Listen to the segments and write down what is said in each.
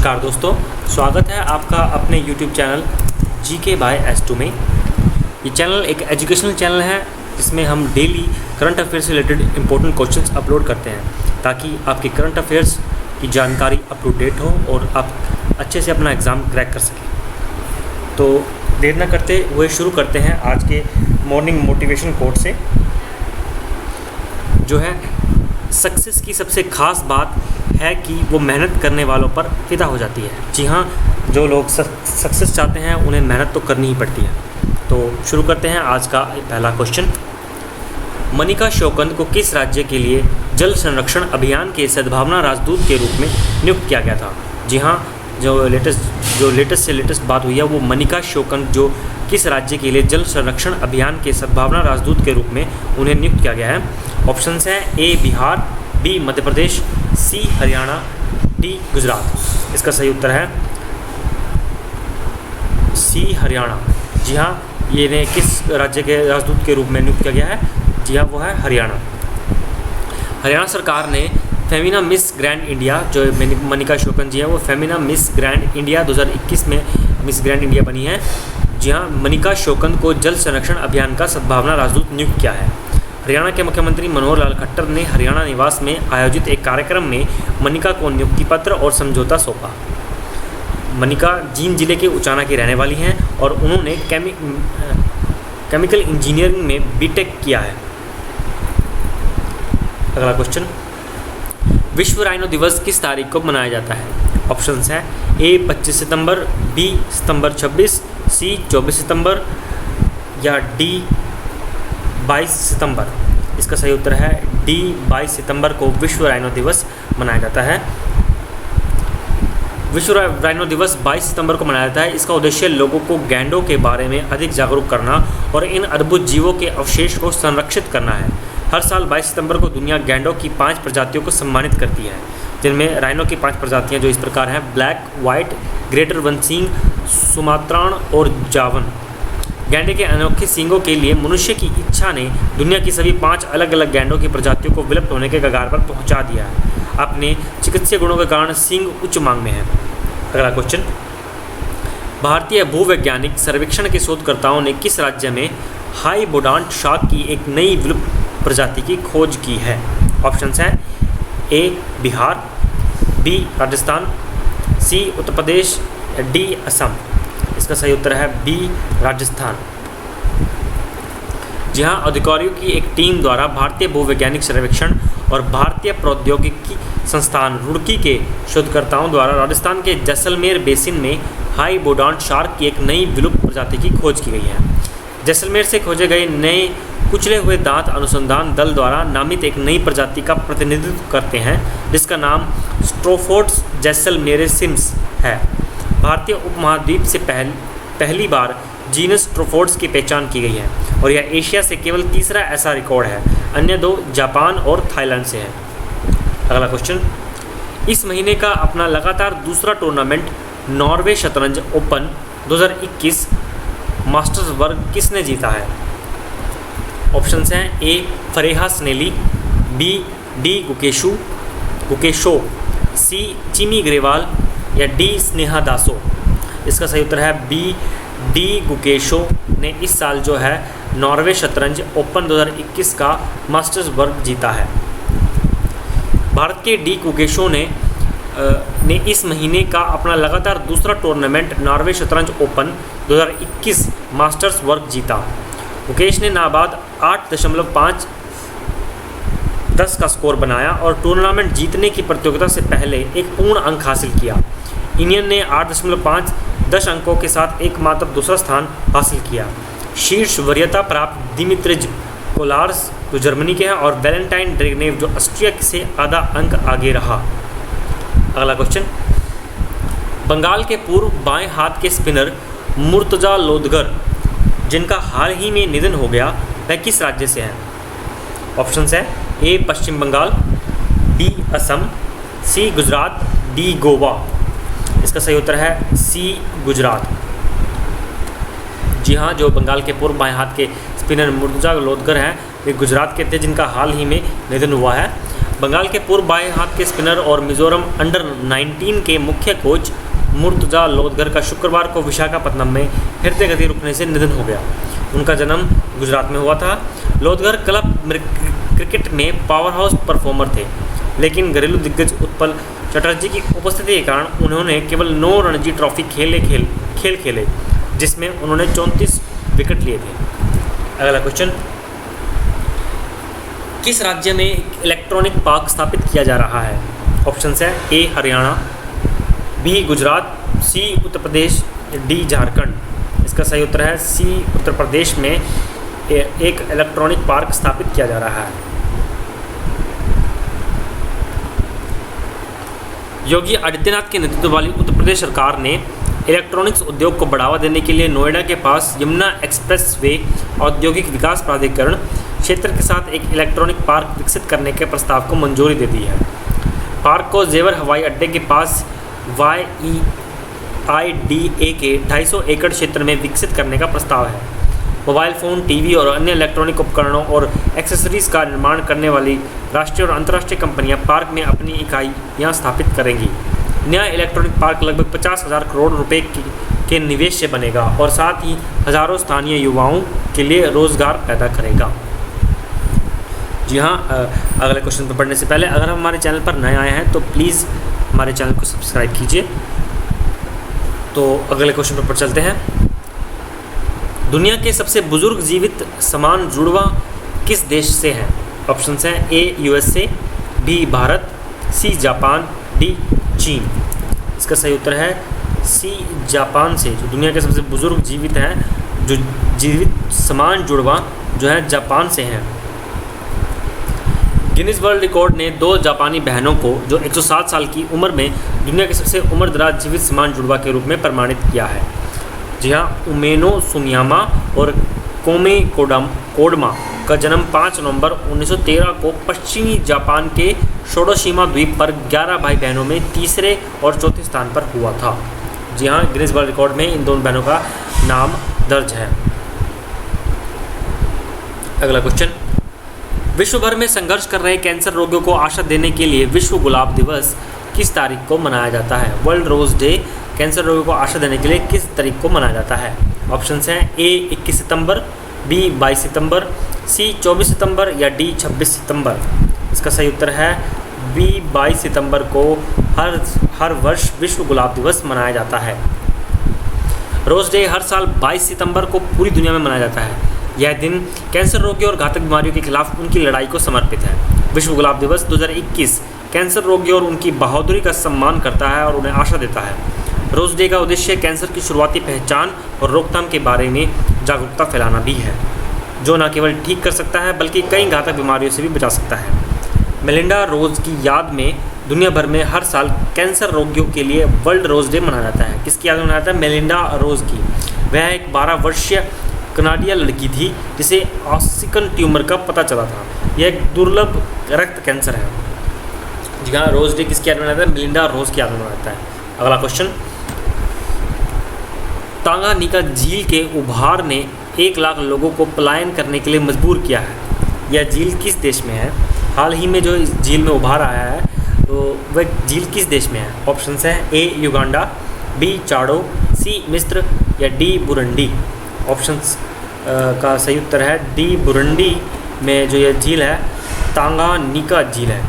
नमस्कार दोस्तों, स्वागत है आपका अपने YouTube channel GK bye S2 में। ये चैनल एक एजुकेशनल चैनल है जिसमें हम डेली करंट अफेयर्स से रिलेटेड इंपॉर्टेंट क्वेश्चंस अपलोड करते हैं ताकि आपके करंट अफेयर्स की जानकारी अप टू डेट हो और आप अच्छे से अपना एग्ज़ाम क्रैक कर सकें। तो देर न करते हुए शुरू करते हैं आज के मॉर्निंग मोटिवेशन कोट से, जो है सक्सेस की सबसे ख़ास बात है कि वो मेहनत करने वालों पर फिदा हो जाती है। जी हाँ, जो लोग सक्सेस चाहते हैं उन्हें मेहनत तो करनी ही पड़ती है। तो शुरू करते हैं आज का पहला क्वेश्चन। मनिका शोकंद को किस राज्य के लिए जल संरक्षण अभियान के सद्भावना राजदूत के रूप में नियुक्त किया गया था? जी हाँ, जो लेटेस्ट से लेटेस्ट बात हुई है वो मनिका शोकंद जो किस राज्य के लिए जल संरक्षण अभियान के सद्भावना राजदूत के रूप में उन्हें नियुक्त किया गया है। ऑप्शंस हैं ए बिहार, बी मध्य प्रदेश, सी हरियाणा, डी गुजरात। इसका सही उत्तर है सी हरियाणा। जी हाँ, ये ने किस राज्य के राजदूत के रूप में नियुक्त किया गया है? जी हाँ, वो है हरियाणा। हरियाणा सरकार ने फेमिना मिस ग्रैंड इंडिया, जो मनिका शोकंद जी है वो फेमिना मिस ग्रैंड इंडिया 2021 में मिस ग्रैंड इंडिया बनी है। जी हाँ, मनिका शोकंद को जल संरक्षण अभियान का सद्भावना राजदूत नियुक्त किया है। हरियाणा के मुख्यमंत्री मनोहर लाल खट्टर ने हरियाणा निवास में आयोजित एक कार्यक्रम में मनिका को नियुक्ति पत्र और समझौता सौंपा। मनिका जींद जिले के उचाना की रहने वाली हैं और उन्होंने केमिकल इंजीनियरिंग में बीटेक किया है। अगला क्वेश्चन, विश्व राइनो दिवस किस तारीख को मनाया जाता है? ऑप्शंस हैं ए 25 सितंबर, बी सितंबर 26, सी 24 सितंबर या डी 22 सितंबर। इसका सही उत्तर है डी 22 सितंबर को विश्व राइनो दिवस मनाया जाता है। विश्व राइनो दिवस 22 सितंबर को मनाया जाता है। इसका उद्देश्य लोगों को गैंडों के बारे में अधिक जागरूक करना और इन अद्भुत जीवों के अवशेष को संरक्षित करना है। हर साल 22 सितंबर को दुनिया गैंडों की 5 प्रजातियों को सम्मानित करती है, जिनमें राइनो की 5 प्रजातियां जो इस प्रकार हैं: ब्लैक, वाइट, ग्रेटर वन सींग, सुमात्रान और जावन। गैंडे के अनोखे सींगों के लिए मनुष्य की इच्छा ने दुनिया की सभी 5 अलग अलग गैंडों की प्रजातियों को विलुप्त होने के कगार पर पहुंचा दिया है। अपने चिकित्सीय गुणों के कारण सींग उच्च मांग में है। अगला क्वेश्चन, भारतीय भूवैज्ञानिक सर्वेक्षण के शोधकर्ताओं ने किस राज्य में हाइबोडांट शार्क की एक नई विलुप्त प्रजाति की खोज की है? ऑप्शंस हैं ए बिहार, बी राजस्थान, सी उत्तर प्रदेश, डी असम। इसका सही उत्तर है बी राजस्थान। जी हाँ, अधिकारियों की एक टीम द्वारा भारतीय भूवैज्ञानिक सर्वेक्षण और भारतीय प्रौद्योगिकी संस्थान रुड़की के शोधकर्ताओं द्वारा राजस्थान के जैसलमेर बेसिन में हाइबोडांट शार्क की एक नई विलुप्त प्रजाति की खोज की गई है। जैसलमेर से खोजे गए नए कुचले हुए दांत अनुसंधान दल द्वारा नामित एक नई प्रजाति का प्रतिनिधित्व करते हैं, जिसका नाम स्ट्रोफोड्स जैसलमेरेसिन्स है। भारतीय उपमहाद्वीप से पहली बार जीनस स्ट्रोफोड्स की पहचान की गई है और यह एशिया से केवल तीसरा ऐसा रिकॉर्ड है। अन्य 2 जापान और थाईलैंड से है। अगला क्वेश्चन, इस महीने का अपना लगातार दूसरा टूर्नामेंट नॉर्वे शतरंज ओपन 2021 मास्टर्स वर्ग किसने जीता है? ऑप्शंस हैं ए फरेहा स्नेली, बी डी गुकेशो, सी चिमी ग्रेवाल या डी स्नेहा दासो। इसका सही उत्तर है बी डी गुकेशो ने इस साल जो है नॉर्वे शतरंज ओपन 2021 का मास्टर्स वर्ग जीता है। भारत के डी गुकेशो ने इस महीने का अपना लगातार दूसरा टूर्नामेंट नॉर्वे शतरंज ओपन 2021 मास्टर्स वर्ग जीता। मुकेश ने नाबाद 8.5-10 का स्कोर बनाया और टूर्नामेंट जीतने की प्रतियोगिता से पहले एक पूर्ण अंक हासिल किया। इंडियन ने 8.5-10 अंकों के साथ एकमात्र दूसरा स्थान हासिल किया। शीर्ष वरीयता प्राप्त दिमित्रिज कोलार्स जो जर्मनी के हैं और वैलेंटाइन ड्रेगनेव जो ऑस्ट्रिया से आधा अंक आगे रहा। अगला क्वेश्चन, बंगाल के पूर्व बाएं हाथ के स्पिनर मुर्तजा लोदगर जिनका हाल ही में निधन हो गया वह किस राज्य से हैं? ऑप्शंस हैं ए पश्चिम बंगाल, बी असम, सी गुजरात, डी गोवा। इसका सही उत्तर है सी गुजरात। जी हाँ, जो बंगाल के पूर्व बाएं हाथ के स्पिनर मुर्तजा लोदगर हैं वे गुजरात के थे जिनका हाल ही में निधन हुआ है। बंगाल के पूर्व बाएं हाथ के स्पिनर और मिजोरम अंडर 19 के मुख्य कोच मुर्तजा लोधगर का शुक्रवार को विशाखापत्तनम में हृदय गति रुकने से निधन हो गया। उनका जन्म गुजरात में हुआ था। लोधगर क्लब क्रिकेट में पावर हाउस परफॉर्मर थे, लेकिन घरेलू दिग्गज उत्पल चटर्जी की उपस्थिति के कारण उन्होंने केवल 9 रणजी ट्रॉफी खेले, जिसमें उन्होंने 34 विकेट लिए थे। अगला क्वेश्चन, किस राज्य में इलेक्ट्रॉनिक पार्क स्थापित किया जा रहा है? ऑप्शंस है ए हरियाणा, बी गुजरात, सी उत्तर प्रदेश, डी झारखंड। इसका सही उत्तर है सी उत्तर प्रदेश में एक इलेक्ट्रॉनिक पार्क स्थापित किया जा रहा है। योगी आदित्यनाथ के नेतृत्व वाली उत्तर प्रदेश सरकार ने इलेक्ट्रॉनिक्स उद्योग को बढ़ावा देने के लिए नोएडा के पास यमुना एक्सप्रेसवे औद्योगिक विकास प्राधिकरण क्षेत्र के साथ एक इलेक्ट्रॉनिक पार्क विकसित करने के प्रस्ताव को मंजूरी दे दी है। पार्क को जेवर हवाई अड्डे के पास YEIDA के 250 एकड़ क्षेत्र में विकसित करने का प्रस्ताव है। मोबाइल फ़ोन, टीवी और अन्य इलेक्ट्रॉनिक उपकरणों और एक्सेसरीज का निर्माण करने वाली राष्ट्रीय और अंतर्राष्ट्रीय कंपनियां पार्क में अपनी इकाइयां स्थापित करेंगी। नया इलेक्ट्रॉनिक पार्क लगभग 50,000 करोड़ रुपए के निवेश से बनेगा और साथ ही हज़ारों स्थानीय युवाओं के लिए रोजगार पैदा करेगा। जी हाँ, अगले क्वेश्चन पर पढ़ने से पहले अगर हम हमारे चैनल पर नए आए हैं तो प्लीज़ हमारे चैनल को सब्सक्राइब कीजिए। तो अगले क्वेश्चन पर चलते हैं। दुनिया के सबसे बुजुर्ग जीवित समान जुड़वा किस देश से है? ऑप्शंस हैं A USA, B Bharat, C Japan, D चीन। इसका सही उत्तर है सी जापान से। जो दुनिया के सबसे बुजुर्ग जीवित हैं, जो जीवित समान जुड़वा जो है जापान से हैं। गिनीज वर्ल्ड रिकॉर्ड ने 2 जापानी बहनों को जो 107 साल की उम्र में दुनिया के सबसे उम्रदराज जीवित समान जुड़वा के रूप में प्रमाणित किया है। जी हाँ, उमेनो सुमियामा और कोमे कोडमा का जन्म 5 नवंबर 1913 को पश्चिमी जापान के शोडोशिमा द्वीप पर 11 भाई बहनों में तीसरे और चौथे स्थान पर हुआ था। जी हाँ, गिनीज वर्ल्ड रिकॉर्ड में इन दोनों बहनों का नाम दर्ज है। अगला क्वेश्चन, विश्व भर में संघर्ष कर रहे कैंसर रोगियों को आशा देने के लिए विश्व गुलाब दिवस किस तारीख को मनाया जाता है? वर्ल्ड रोज डे कैंसर रोगियों को आशा देने के लिए किस तारीख को मनाया जाता है? ऑप्शंस हैं ए 21 सितंबर, बी 22 सितंबर, सी 24 सितंबर या डी 26 सितंबर। इसका सही उत्तर है बी 22 सितंबर को हर वर्ष विश्व गुलाब दिवस मनाया जाता है। रोज डे हर साल 22 सितंबर को पूरी दुनिया में मनाया जाता है। यह दिन कैंसर रोगियों और घातक बीमारियों के खिलाफ उनकी लड़ाई को समर्पित है। विश्व गुलाब दिवस 2021 कैंसर रोगियों और उनकी बहादुरी का सम्मान करता है और उन्हें आशा देता है। रोज डे का उद्देश्य कैंसर की शुरुआती पहचान और रोकथाम के बारे में जागरूकता फैलाना भी है, जो न केवल ठीक कर सकता है बल्कि कई घातक बीमारियों से भी बचा सकता है। मेलिंडा रोज की याद में दुनिया भर में हर साल कैंसर रोगियों के लिए वर्ल्ड रोज डे मनाया जाता है। किसकी याद में मनाया जाता है? मेलिंडा रोज की। वह एक 12 वर्षीय कनाडिया लड़की थी जिसे ऑसिकन ट्यूमर का पता चला था। यह एक दुर्लभ रक्त कैंसर है। जी हाँ, रोज डे किसकी याद में मनाया जाता है? मेलिंडा रोज की याद में मनाया जाता है। अगला क्वेश्चन, तांगानिका झील के उभार ने 1 लाख लोगों को पलायन करने के लिए मजबूर किया है। यह झील किस देश में है? हाल ही में जो इस झील में उभार आया है तो वह झील किस देश में है? ऑप्शंस हैं ए युगांडा, बी चाडो, सी मिस्र या डी बुरुंडी। ऑप्शंस का सही उत्तर है डी बुरुंडी में जो यह झील है तांगानिका झील है।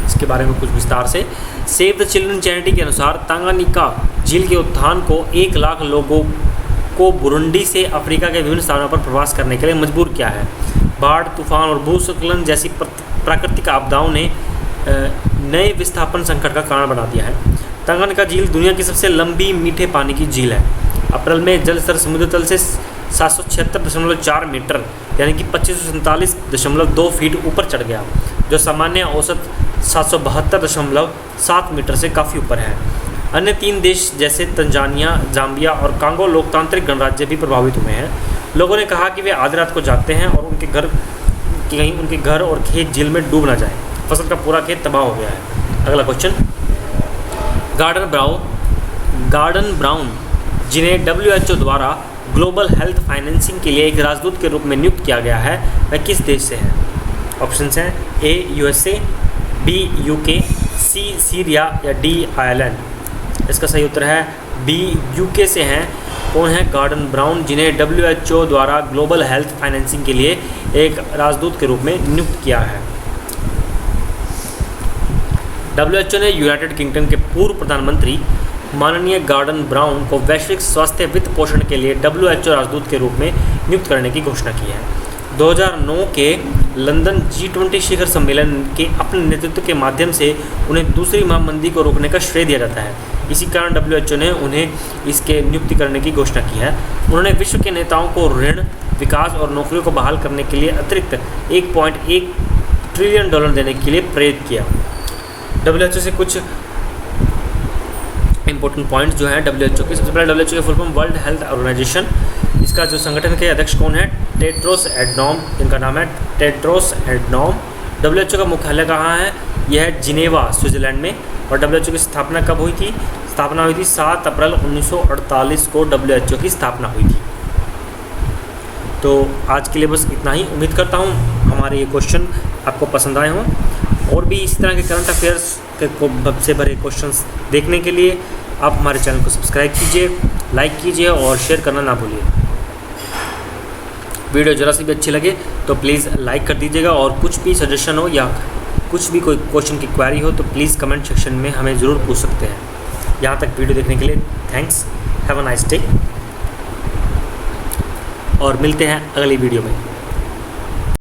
इसके बारे में कुछ विस्तार से। सेव द चिल्ड्रन चैरिटी के अनुसार तांगानिका झील के उत्थान को 1 लाख लोगों को बुरुंडी से अफ्रीका के विभिन्न स्थानों पर प्रवास करने के लिए मजबूर किया है। बाढ़, तूफान और भूस्खलन जैसी प्राकृतिक आपदाओं ने नए विस्थापन संकट का कारण बना दिया है। तांगानिका झील दुनिया की सबसे लंबी मीठे पानी की झील है। अप्रैल में जल स्तर समुद्र तल से 776.4 मीटर यानी कि 2547.2 फीट ऊपर चढ़ गया, जो सामान्य औसत 772.7 मीटर से काफ़ी ऊपर है। अन्य 3 देश जैसे तंजानिया, जाम्बिया और कांगो लोकतांत्रिक गणराज्य भी प्रभावित हुए हैं। लोगों ने कहा कि वे आधी रात को जागते हैं और उनके घर और खेत झील में डूब ना जाए। फसल का पूरा खेत तबाह हो गया है। अगला क्वेश्चन, गार्डन ब्राउन जिन्हें WHO द्वारा ग्लोबल हेल्थ फाइनेंसिंग के लिए एक राजदूत के रूप में नियुक्त किया गया है, वह किस देश से है? ऑप्शंस हैं A USA, B UK, C Syria या डी आयरलैंड। इसका सही उत्तर है बी UK से हैं। कौन है? गॉर्डन ब्राउन, जिन्हें WHO द्वारा ग्लोबल हेल्थ फाइनेंसिंग के लिए एक राजदूत के रूप में नियुक्त किया है। WHO ने यूनाइटेड किंगडम के पूर्व प्रधानमंत्री माननीय गॉर्डन ब्राउन को वैश्विक स्वास्थ्य वित्त पोषण के लिए WHO राजदूत के रूप में नियुक्त करने की घोषणा की है। 2009 के लंदन G20 शिखर सम्मेलन के अपने नेतृत्व के माध्यम से उन्हें दूसरी महामंदी को रोकने का श्रेय दिया जाता है। इसी कारण WHO ने उन्हें इसके नियुक्ति करने की घोषणा की है। उन्होंने विश्व के नेताओं को ऋण, विकास और नौकरियों को बहाल करने के लिए अतिरिक्त $1.1 ट्रिलियन देने के लिए प्रेरित किया। WHO से कुछ इंपॉर्टेंट पॉइंट्स जो हैं WHO के। सबसे पहले WHO के full form World Health Organization. इसका जो संगठन के अध्यक्ष कौन है? टेड्रोस एडनॉम, इनका नाम है टेड्रोस एडनॉम। WHO का मुख्यालय कहाँ है? यह है जिनेवा, स्विट्जरलैंड में। और WHO की स्थापना कब हुई थी? स्थापना हुई थी 7 अप्रैल 1948 को WHO की स्थापना हुई थी। तो आज के लिए बस इतना ही। उम्मीद करता हूँ हमारे ये क्वेश्चन आपको पसंद आए हों। और भी इस तरह के करंट अफेयर्स के से भरे क्वेश्चंस देखने के लिए आप हमारे चैनल को सब्सक्राइब कीजिए, लाइक कीजिए और शेयर करना ना भूलिए। वीडियो ज़रा सी भी अच्छी लगे तो प्लीज़ लाइक कर दीजिएगा। और कुछ भी सजेशन हो या कुछ भी कोई क्वेश्चन की क्वेरी हो तो प्लीज़ कमेंट सेक्शन में हमें ज़रूर पूछ सकते हैं। यहाँ तक वीडियो देखने के लिए thanks. Have a nice day और मिलते हैं अगली वीडियो में।